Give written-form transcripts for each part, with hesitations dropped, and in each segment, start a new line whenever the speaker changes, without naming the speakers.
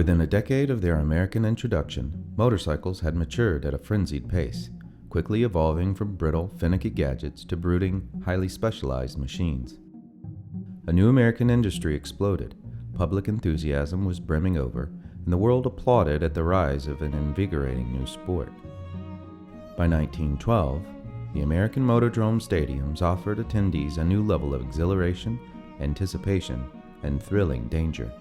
Within a decade of their American introduction, motorcycles had matured at a frenzied pace, quickly evolving from brittle, finicky gadgets to bruiting, highly specialized machines. A new American industry exploded, public enthusiasm was brimming over, and the world applauded at the rise of an invigorating new sport. By 1912, the American Motordrome stadiums offered attendees a new level of exhilaration, anticipation, and thrilling danger.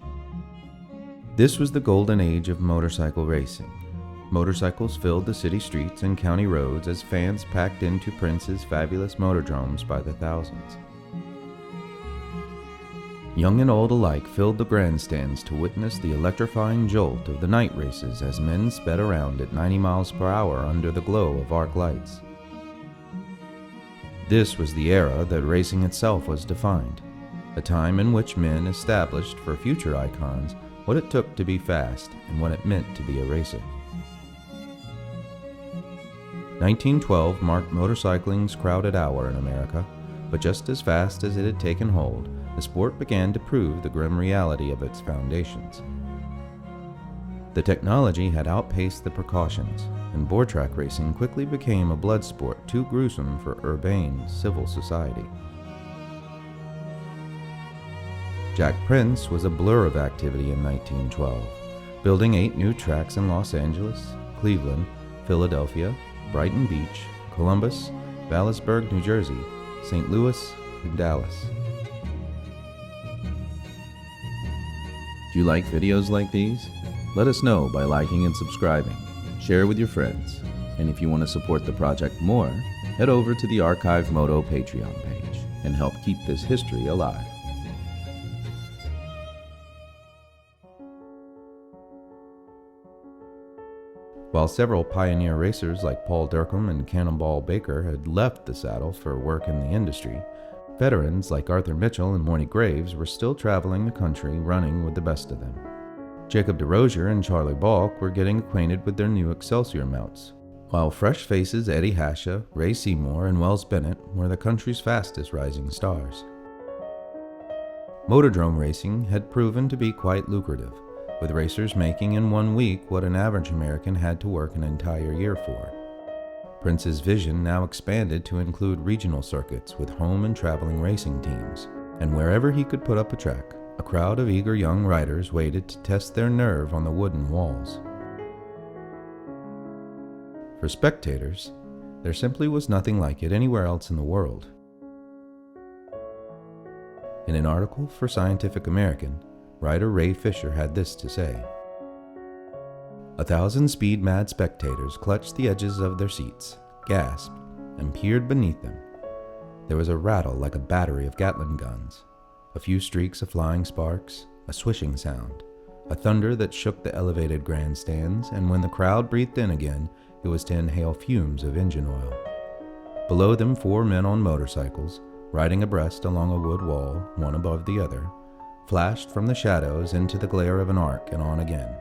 This was the golden age of motorcycle racing. Motorcycles filled the city streets and county roads as fans packed into Prince's fabulous motordromes by the thousands. Young and old alike filled the grandstands to witness the electrifying jolt of the night races as men sped around at 90 miles per hour under the glow of arc lights. This was the era that racing itself was defined, a time in which men established for future icons what it took to be fast and what it meant to be a racer. 1912 marked motorcycling's crowded hour in America, but just as fast as it had taken hold, the sport began to prove the grim reality of its foundations. The technology had outpaced the precautions, and board track racing quickly became a blood sport too gruesome for urbane civil society. Jack Prince was a blur of activity in 1912, building 8 new tracks in Los Angeles, Cleveland, Philadelphia, Brighton Beach, Columbus, Vallisburg, New Jersey, St. Louis, and Dallas. Do you like videos like these? Let us know by liking and subscribing. Share with your friends. And if you want to support the project more, head over to the Archive Moto Patreon page and help keep this history alive. While several pioneer racers like Paul Durkheim and Cannonball Baker had left the saddle for work in the industry, veterans like Arthur Mitchell and Morty Graves were still traveling the country running with the best of them. Jacob DeRozier and Charlie Balk were getting acquainted with their new Excelsior mounts, while fresh faces Eddie Hasha, Ray Seymour, and Wells Bennett were the country's fastest rising stars. Motordrome racing had proven to be quite lucrative, with racers making in 1 week what an average American had to work an entire year for. Prince's vision now expanded to include regional circuits with home and traveling racing teams, and wherever he could put up a track, a crowd of eager young riders waited to test their nerve on the wooden walls. For spectators, there simply was nothing like it anywhere else in the world. In an article for Scientific American, writer Ray Fisher had this to say: 1,000 speed-mad spectators clutched the edges of their seats, gasped, and peered beneath them. There was a rattle like a battery of Gatling guns, a few streaks of flying sparks, a swishing sound, a thunder that shook the elevated grandstands, and when the crowd breathed in again, it was to inhale fumes of engine oil. Below them 4 men on motorcycles, riding abreast along a wood wall, one above the other, flashed from the shadows into the glare of an arc and on again.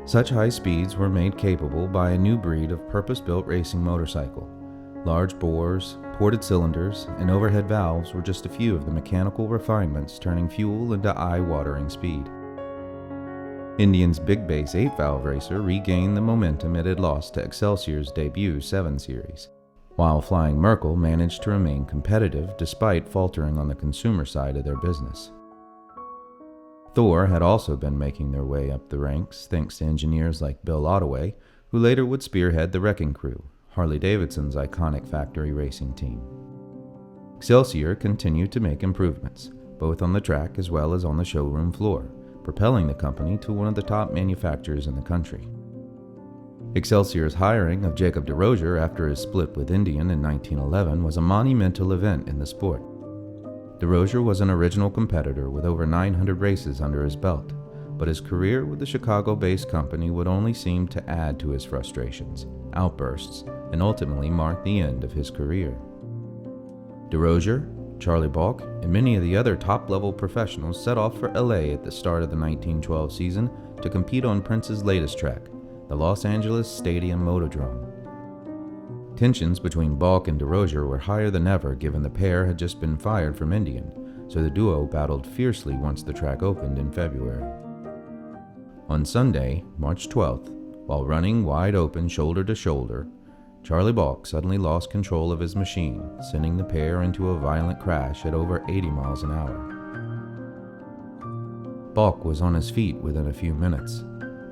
Such high speeds were made capable by a new breed of purpose-built racing motorcycle. Large bores, ported cylinders, and overhead valves were just a few of the mechanical refinements turning fuel into eye-watering speed. Indian's big base 8-valve racer regained the momentum it had lost to Excelsior's debut 7 Series, while Flying Merkel managed to remain competitive despite faltering on the consumer side of their business. Thor had also been making their way up the ranks thanks to engineers like Bill Ottaway, who later would spearhead the Wrecking Crew, Harley-Davidson's iconic factory racing team. Excelsior continued to make improvements, both on the track as well as on the showroom floor, propelling the company to one of the top manufacturers in the country. Excelsior's hiring of Jacob DeRozier after his split with Indian in 1911 was a monumental event in the sport. DeRozier was an original competitor with over 900 races under his belt, but his career with the Chicago-based company would only seem to add to his frustrations, outbursts, and ultimately mark the end of his career. DeRozier, Charlie Balk, and many of the other top-level professionals set off for LA at the start of the 1912 season to compete on Prince's latest track, the Los Angeles Stadium Motordrome. Tensions between Balk and DeRozier were higher than ever given the pair had just been fired from Indian, so the duo battled fiercely once the track opened in February. On Sunday, March 12th, while running wide open shoulder to shoulder, Charlie Balk suddenly lost control of his machine, sending the pair into a violent crash at over 80 miles an hour. Balk was on his feet within a few minutes.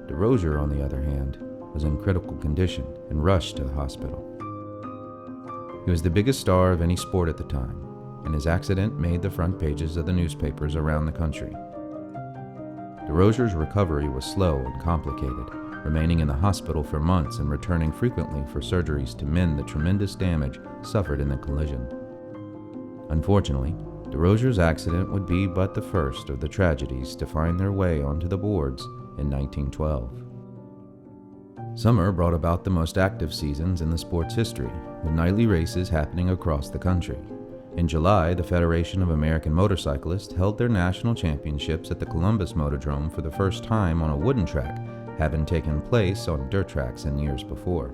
DeRozier, on the other hand, was in critical condition and rushed to the hospital. He was the biggest star of any sport at the time, and his accident made the front pages of the newspapers around the country. DeRozier's recovery was slow and complicated, remaining in the hospital for months and returning frequently for surgeries to mend the tremendous damage suffered in the collision. Unfortunately, DeRozier's accident would be but the first of the tragedies to find their way onto the boards in 1912. Summer brought about the most active seasons in the sport's history, with nightly races happening across the country. In July, the Federation of American Motorcyclists held their national championships at the Columbus Motordrome for the first time on a wooden track, having taken place on dirt tracks in years before.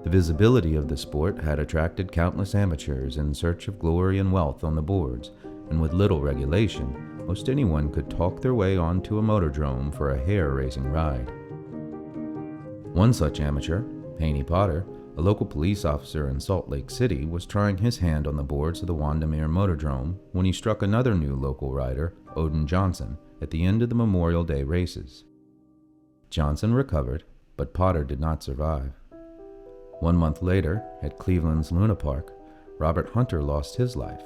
The visibility of the sport had attracted countless amateurs in search of glory and wealth on the boards, and with little regulation, most anyone could talk their way onto a motordrome for a hair-raising ride. One such amateur, Haney Potter, a local police officer in Salt Lake City, was trying his hand on the boards of the Windermere Motordrome when he struck another new local rider, Odin Johnson, at the end of the Memorial Day races. Johnson recovered, but Potter did not survive. 1 month later, at Cleveland's Luna Park, Robert Hunter lost his life,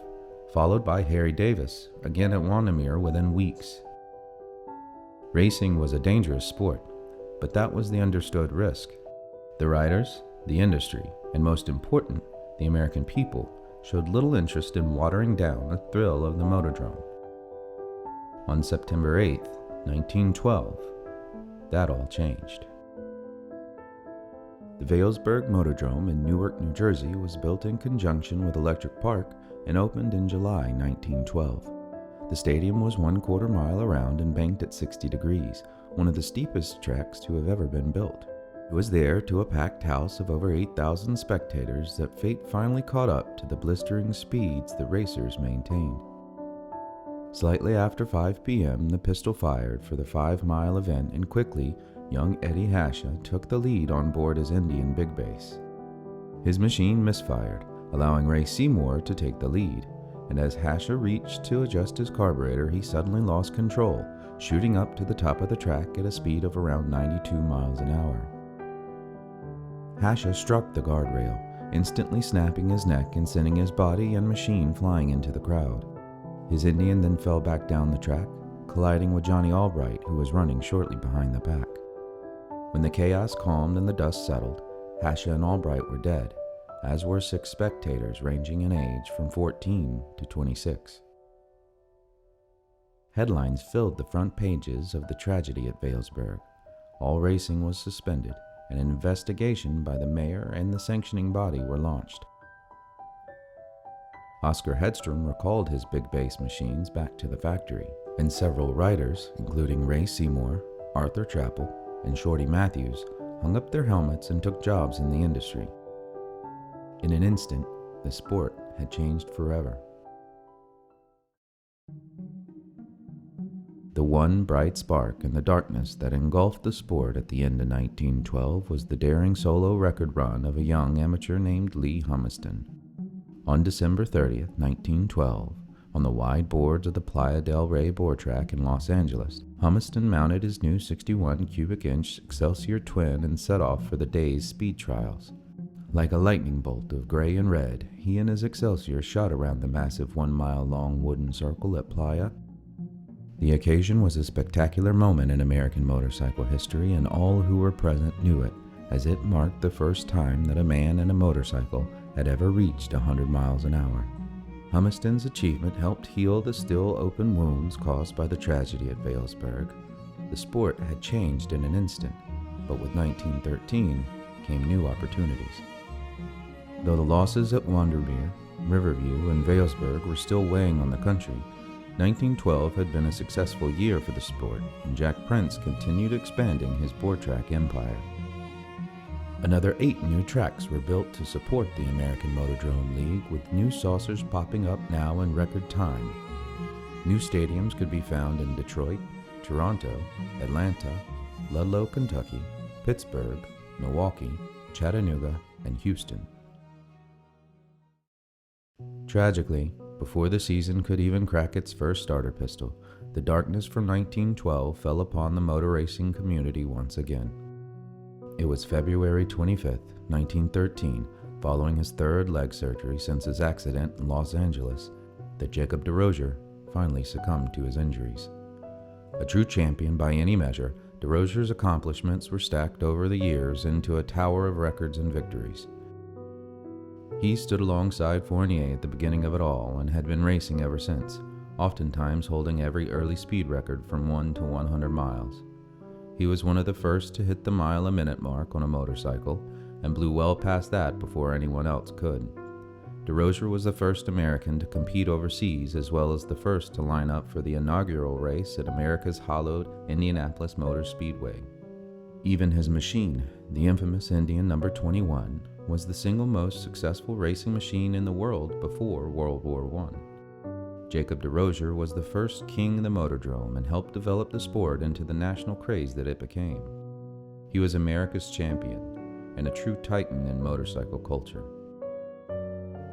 followed by Harry Davis, again at Windermere within weeks. Racing was a dangerous sport, but that was the understood risk. The riders, the industry, and most important, the American people, showed little interest in watering down the thrill of the motordrome. On September 8, 1912, that all changed. The Vailsburg Motordrome in Newark, New Jersey was built in conjunction with Electric Park and opened in July 1912. The stadium was 1/4 mile around and banked at 60 degrees, one of the steepest tracks to have ever been built. It was there to a packed house of over 8,000 spectators that fate finally caught up to the blistering speeds the racers maintained. Slightly after 5 p.m., the pistol fired for the 5-mile event, and quickly, young Eddie Hasha took the lead on board his Indian big bass. His machine misfired, allowing Ray Seymour to take the lead, and as Hasha reached to adjust his carburetor, he suddenly lost control, shooting up to the top of the track at a speed of around 92 miles an hour. Hasha struck the guardrail, instantly snapping his neck and sending his body and machine flying into the crowd. His Indian then fell back down the track, colliding with Johnny Albright, who was running shortly behind the pack. When the chaos calmed and the dust settled, Hasha and Albright were dead, as were 6 spectators ranging in age from 14 to 26. Headlines filled the front pages of the tragedy at Vailsburg. All racing was suspended, and an investigation by the mayor and the sanctioning body were launched. Oscar Hedstrom recalled his big bass machines back to the factory, and several riders, including Ray Seymour, Arthur Chappell, and Shorty Matthews, hung up their helmets and took jobs in the industry. In an instant, the sport had changed forever. The one bright spark in the darkness that engulfed the sport at the end of 1912 was the daring solo record run of a young amateur named Lee Humiston. On December 30th, 1912, on the wide boards of the Playa del Rey board track in Los Angeles, Humiston mounted his new 61 cubic inch Excelsior twin and set off for the day's speed trials. Like a lightning bolt of gray and red, he and his Excelsior shot around the massive 1-mile-long wooden circle at Playa. The occasion was a spectacular moment in American motorcycle history, and all who were present knew it, as it marked the first time that a man in a motorcycle had ever reached 100 miles an hour. Humiston's achievement helped heal the still open wounds caused by the tragedy at Vailsburg. The sport had changed in an instant, but with 1913 came new opportunities. Though the losses at Windermere, Riverview, and Vailsburg were still weighing on the country, 1912 had been a successful year for the sport, and Jack Prince continued expanding his board track empire. Another 8 new tracks were built to support the American Motordrome League, with new saucers popping up now in record time. New stadiums could be found in Detroit, Toronto, Atlanta, Ludlow, Kentucky, Pittsburgh, Milwaukee, Chattanooga, and Houston. Tragically, before the season could even crack its first starter pistol, the darkness from 1912 fell upon the motor racing community once again. It was February 25, 1913, following his third leg surgery since his accident in Los Angeles, that Jacob DeRozier finally succumbed to his injuries. A true champion by any measure, DeRozier's accomplishments were stacked over the years into a tower of records and victories. He stood alongside Fournier at the beginning of it all and had been racing ever since, oftentimes holding every early speed record from 1 to 100 miles. He was one of the first to hit the mile-a-minute mark on a motorcycle and blew well past that before anyone else could. DeRozier was the first American to compete overseas, as well as the first to line up for the inaugural race at America's hallowed Indianapolis Motor Speedway. Even his machine, the infamous Indian No. 21, was the single most successful racing machine in the world before World War I. Jacob DeRozier was the first king of the motordrome and helped develop the sport into the national craze that it became. He was America's champion and a true titan in motorcycle culture.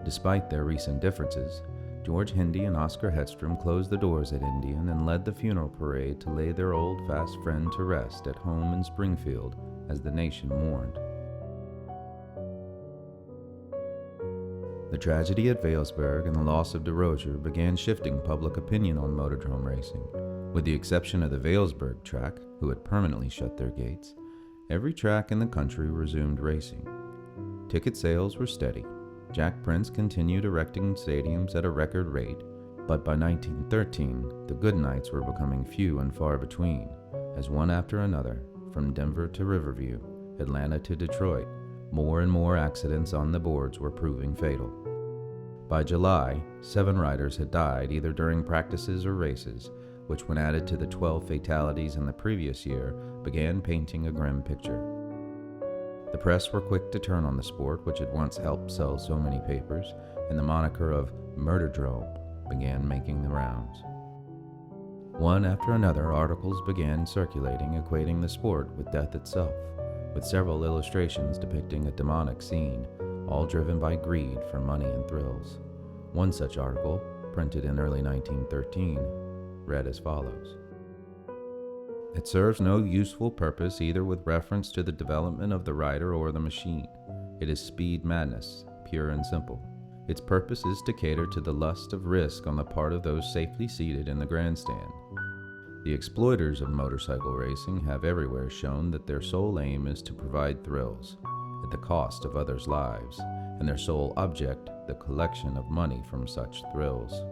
Despite their recent differences, George Hindy and Oscar Hedstrom closed the doors at Indian and led the funeral parade to lay their old fast friend to rest at home in Springfield as the nation mourned. The tragedy at Vailsburg and the loss of DeRozier began shifting public opinion on motordrome racing. With the exception of the Vailsburg track, who had permanently shut their gates, every track in the country resumed racing. Ticket sales were steady. Jack Prince continued erecting stadiums at a record rate, but by 1913, the good nights were becoming few and far between, as one after another, from Denver to Riverview, Atlanta to Detroit, more and more accidents on the boards were proving fatal. By July, 7 riders had died either during practices or races, which, when added to the 12 fatalities in the previous year, began painting a grim picture. The press were quick to turn on the sport, which had once helped sell so many papers, and the moniker of Murderdrome began making the rounds. One after another, articles began circulating equating the sport with death itself, with several illustrations depicting a demonic scene, all driven by greed for money and thrills. One such article, printed in early 1913, read as follows: "It serves no useful purpose either with reference to the development of the rider or the machine. It is speed madness, pure and simple. Its purpose is to cater to the lust of risk on the part of those safely seated in the grandstand. The exploiters of motorcycle racing have everywhere shown that their sole aim is to provide thrills, at the cost of others' lives, and their sole object the collection of money from such thrills."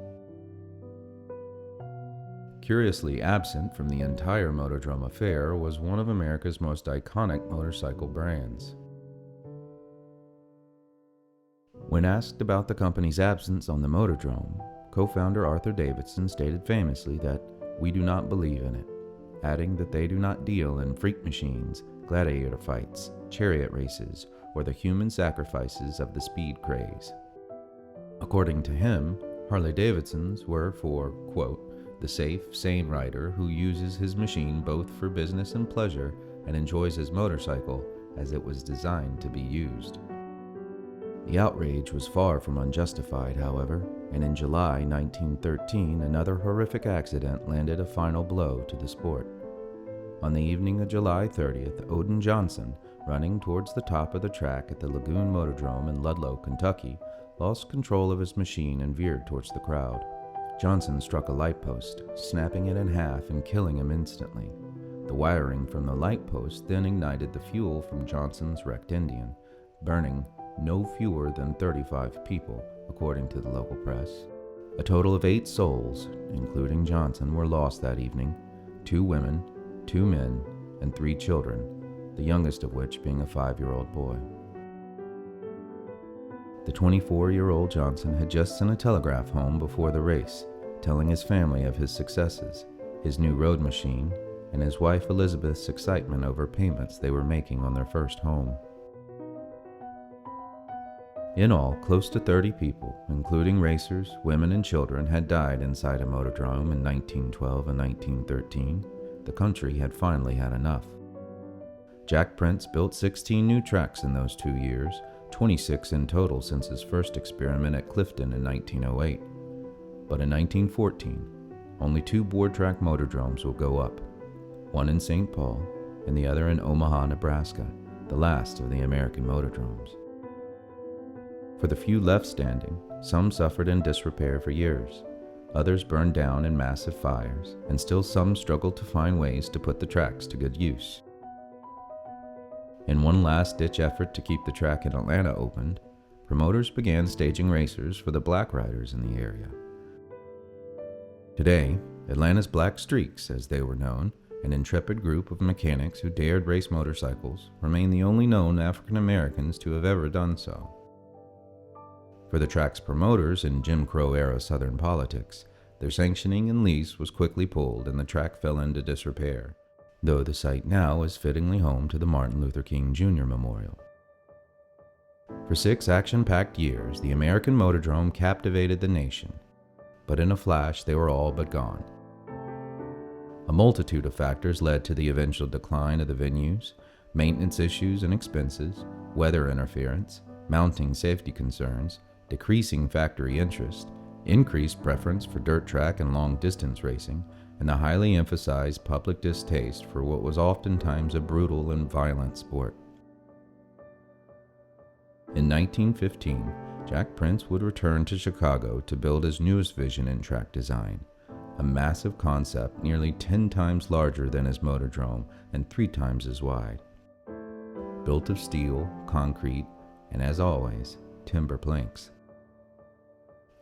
Curiously absent from the entire motordrome affair was one of America's most iconic motorcycle brands. When asked about the company's absence on the motordrome, co-founder Arthur Davidson stated famously that "we do not believe in it," adding that they do not deal in freak machines, gladiator fights, chariot races, or the human sacrifices of the speed craze. According to him, Harley-Davidsons were for, quote, "the safe, sane rider who uses his machine both for business and pleasure and enjoys his motorcycle as it was designed to be used." The outrage was far from unjustified, however, and in July 1913, another horrific accident landed a final blow to the sport. On the evening of July 30th, Odin Johnson, running towards the top of the track at the Lagoon Motordrome in Ludlow, Kentucky, lost control of his machine and veered towards the crowd. Johnson struck a light post, snapping it in half and killing him instantly. The wiring from the light post then ignited the fuel from Johnson's wrecked Indian, burning no fewer than 35 people, according to the local press. A total of 8 souls, including Johnson, were lost that evening: 2 women, 2 men, and 3 children, the youngest of which being a 5-year-old boy. The 24-year-old Johnson had just sent a telegraph home before the race, telling his family of his successes, his new road machine, and his wife Elizabeth's excitement over payments they were making on their first home. In all, close to 30 people, including racers, women, and children, had died inside a motordrome in 1912 and 1913. The country had finally had enough. Jack Prince built 16 new tracks in those 2 years, 26 in total since his first experiment at Clifton in 1908. But in 1914, only 2 board-track motordromes will go up, one in St. Paul and the other in Omaha, Nebraska, the last of the American motordromes. For the few left standing, some suffered in disrepair for years, others burned down in massive fires, and still some struggled to find ways to put the tracks to good use. In one last-ditch effort to keep the track in Atlanta opened, promoters began staging racers for the black riders in the area. Today, Atlanta's Black Streaks, as they were known, an intrepid group of mechanics who dared race motorcycles, remain the only known African Americans to have ever done so. For the track's promoters in Jim Crow-era Southern politics, their sanctioning and lease was quickly pulled and the track fell into disrepair, though the site now is fittingly home to the Martin Luther King Jr. Memorial. For 6 action-packed years, the American Motordrome captivated the nation, but in a flash they were all but gone. A multitude of factors led to the eventual decline of the venues: maintenance issues and expenses, weather interference, mounting safety concerns, decreasing factory interest, increased preference for dirt track and long-distance racing, and the highly emphasized public distaste for what was oftentimes a brutal and violent sport. In 1915, Jack Prince would return to Chicago to build his newest vision in track design, a massive concept nearly 10 times larger than his motordrome and 3 times as wide. Built of steel, concrete, and as always, timber planks.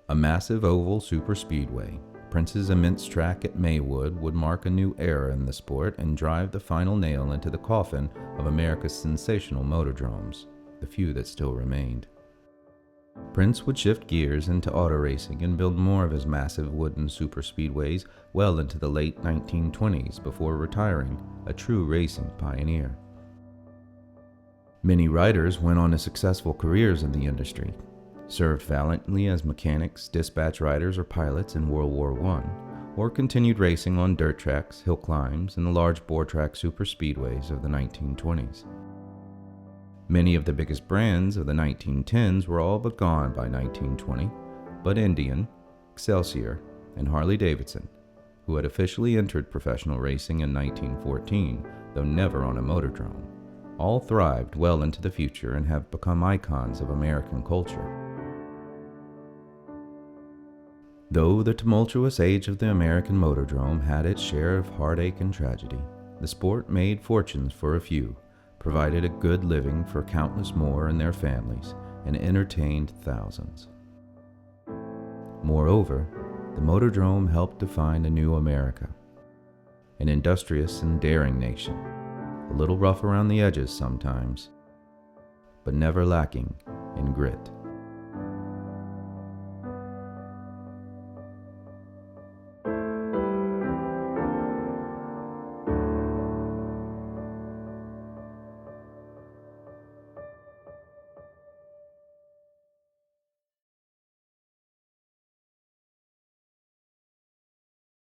A massive oval superspeedway, Prince's immense track at Maywood would mark a new era in the sport and drive the final nail into the coffin of America's sensational motordromes, the few that still remained. Prince would shift gears into auto racing and build more of his massive wooden superspeedways well into the late 1920s before retiring, a true racing pioneer. Many riders went on to successful careers in the industry, served valiantly as mechanics, dispatch riders, or pilots in World War I, or continued racing on dirt tracks, hill climbs, and the large bore track superspeedways of the 1920s. Many of the biggest brands of the 1910s were all but gone by 1920, but Indian, Excelsior, and Harley-Davidson, who had officially entered professional racing in 1914, though never on a motordrome, all thrived well into the future and have become icons of American culture. Though the tumultuous age of the American motordrome had its share of heartache and tragedy, the sport made fortunes for a few, provided a good living for countless more and their families, and entertained thousands. Moreover, the motordrome helped define a new America, an industrious and daring nation, a little rough around the edges sometimes, but never lacking in grit.